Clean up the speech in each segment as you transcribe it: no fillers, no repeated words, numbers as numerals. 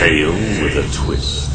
tale with a twist.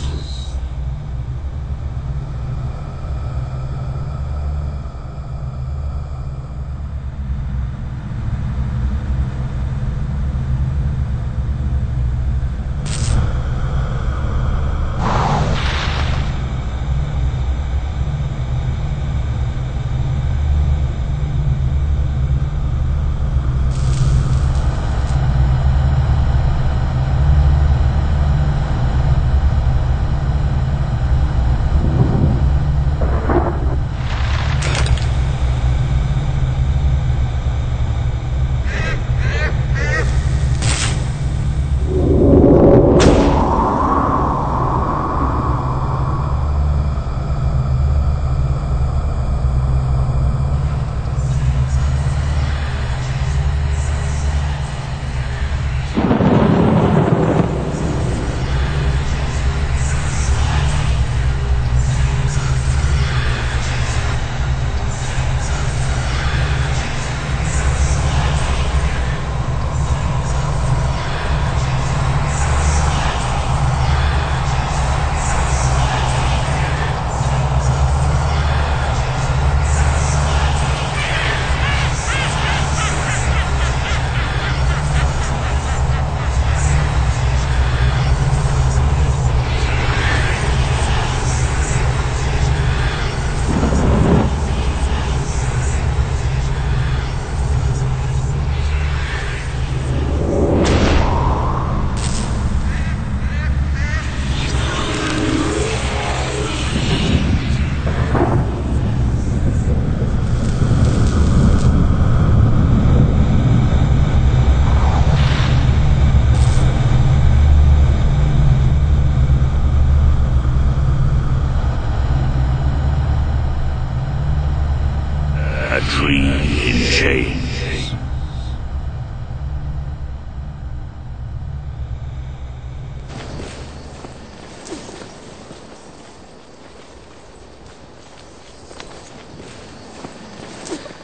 A dream in chains.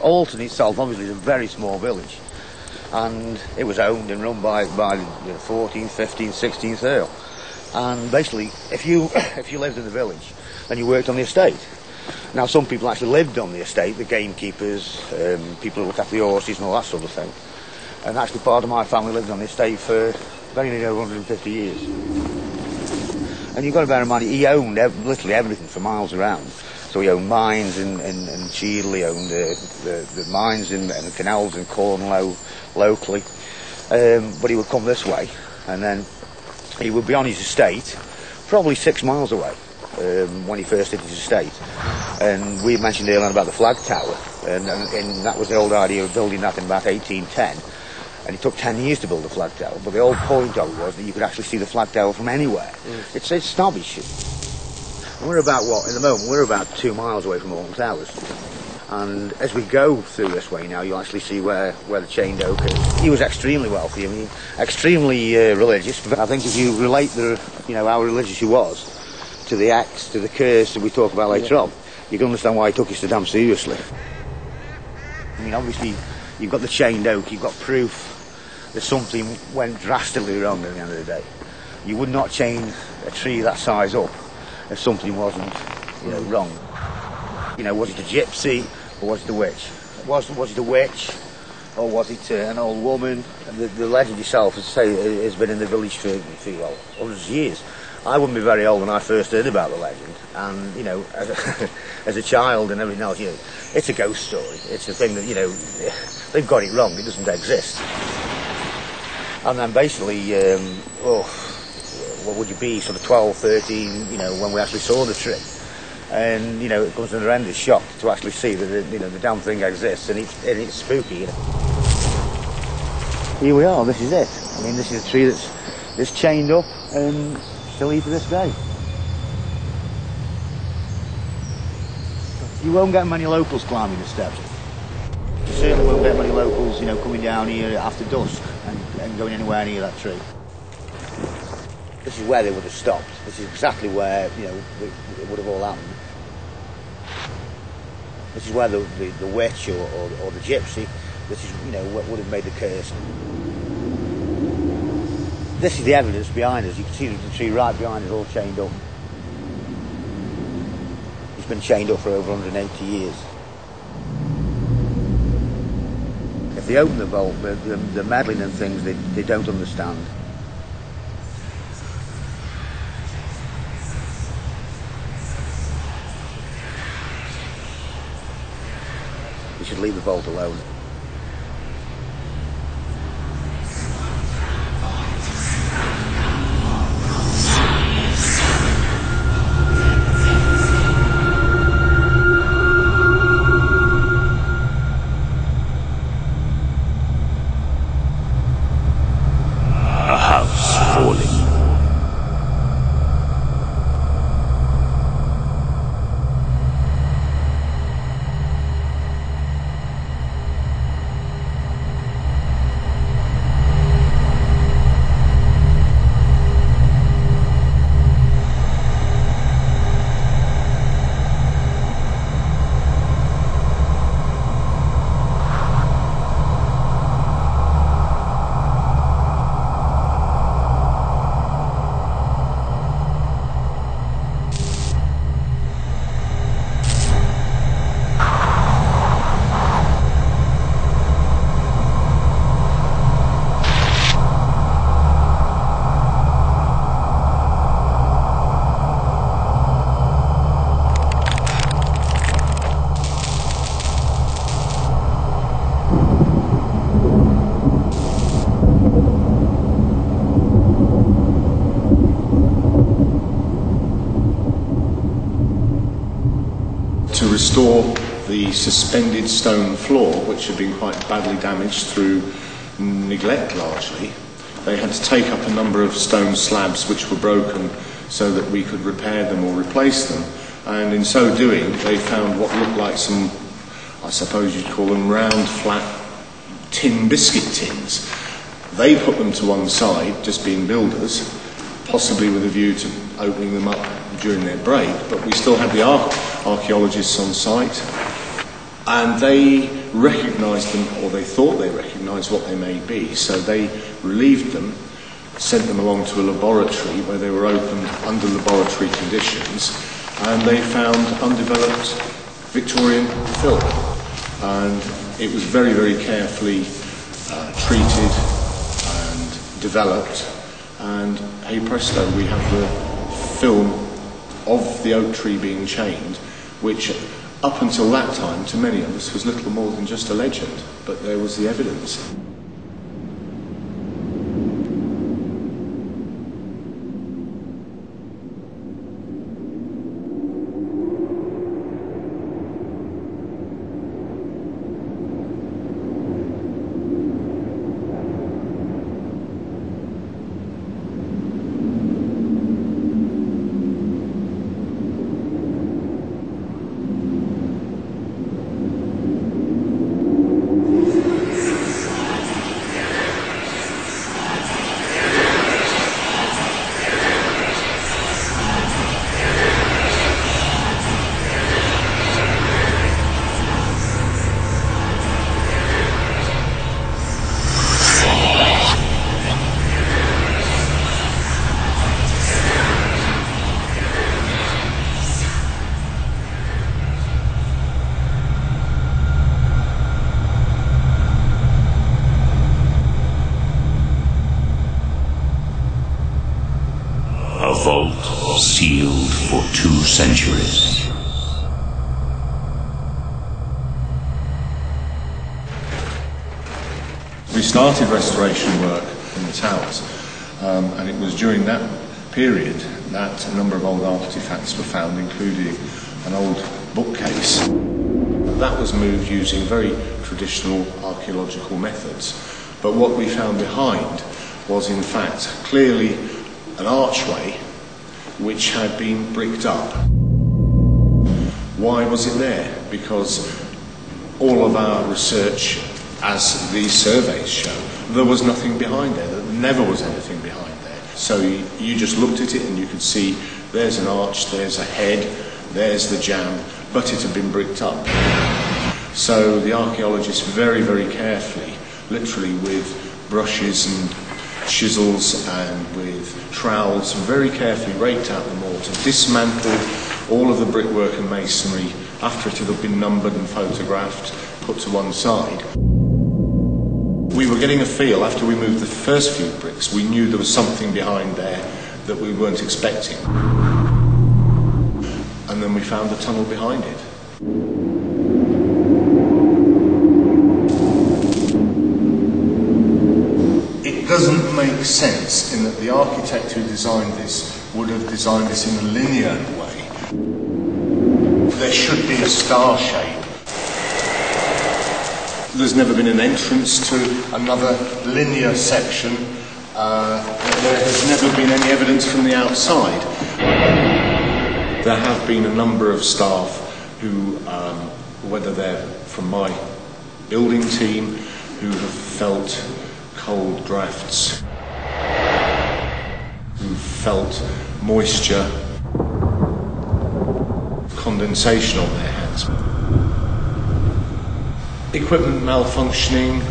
Alton itself obviously is a very small village, and it was owned and run by the 14th, 15th, 16th Earl. And basically, if you lived in the village, then you worked on the estate. Now, some people actually lived on the estate, the gamekeepers, people who looked after the horses and all that sort of thing. And actually part of my family lived on the estate for very nearly over 150 years. And you've got to bear in mind, he owned literally everything for miles around. So he owned mines in Cheadle, he owned the mines and the canals in Cornlow locally. But he would come this way, and then he would be on his estate, probably 6 miles away. When he first did his estate, and we mentioned earlier about the flag tower, and that was the old idea of building that in about 1810, and it took 10 years to build the flag tower, but the old point of it was that you could actually see the flag tower from anywhere. It's snobbish. We're about, in the moment, we're about 2 miles away from Alton Towers, and as we go through this way now, you'll actually see where the chained oak is. He was extremely wealthy, I mean, extremely religious, but I think if you relate how religious he was to the axe, to the curse that we talk about later on, you can understand why he took it so damn seriously. I mean, obviously, you've got the chained oak, you've got proof that something went drastically wrong at the end of the day. You would not chain a tree that size up if something wasn't, wrong. Was it a gypsy or was it a witch? Was it a witch or was it an old woman? And the legend itself, as I say, has been in the village for hundreds of years. I wouldn't be very old when I first heard about the legend, and as a child and everything else, it's a ghost story. It's a thing that they've got it wrong. It doesn't exist. And then basically, what would you be, sort of 12, 13, when we actually saw the tree, and it comes to an horrendous shock to actually see that the damn thing exists, and it's spooky. Here we are. This is it. I mean, this is a tree that's chained up and still here to this day. You won't get many locals climbing the steps. You certainly won't get many locals, coming down here after dusk and going anywhere near that tree. This is where they would have stopped. This is exactly where, it would have all happened. This is where the witch or the gypsy, this is, what would have made the curse. This is the evidence behind us. You can see the tree right behind us all chained up. It's been chained up for over 180 years. If they open the vault, the meddling and things they don't understand. You should leave the vault alone. A house falling. To restore the suspended stone floor, which had been quite badly damaged through neglect largely, they had to take up a number of stone slabs which were broken so that we could repair them or replace them. And in so doing, they found what looked like some, I suppose you'd call them round, flat tin biscuit tins. They put them to one side, just being builders, possibly with a view to opening them up during their break, but we still had the archaeologists on site, and they recognised them, or they thought they recognised what they may be, so they relieved them, sent them along to a laboratory where they were opened under laboratory conditions, and they found undeveloped Victorian film, and it was very, very carefully treated and developed, and hey presto, we have the film of the oak tree being chained, which up until that time to many of us was little more than just a legend, but there was the evidence. A vault sealed for 2 centuries. We started restoration work in the towers, and it was during that period that a number of old artefacts were found, including an old bookcase. That was moved using very traditional archaeological methods, but what we found behind was in fact clearly an archway which had been bricked up. Why was it there? Because all of our research, as these surveys show, there was nothing behind there. There never was anything behind there. So you just looked at it and you could see there's an arch, there's a head, there's the jamb, but it had been bricked up. So the archaeologists very, very carefully, literally with brushes and chisels and with trowels, very carefully raked out the mortar, dismantled all of the brickwork and masonry after it had been numbered and photographed, put to one side. We were getting a feel, after we moved the first few bricks, we knew there was something behind there that we weren't expecting. And then we found the tunnel behind it. It doesn't make sense in that the architect who designed this would have designed this in a linear way. There should be a star shape. There's never been an entrance to another linear section. There has never been any evidence from the outside. There have been a number of staff who, whether they're from my building team, who have felt cold drafts, who felt moisture, condensation on their hands, equipment malfunctioning.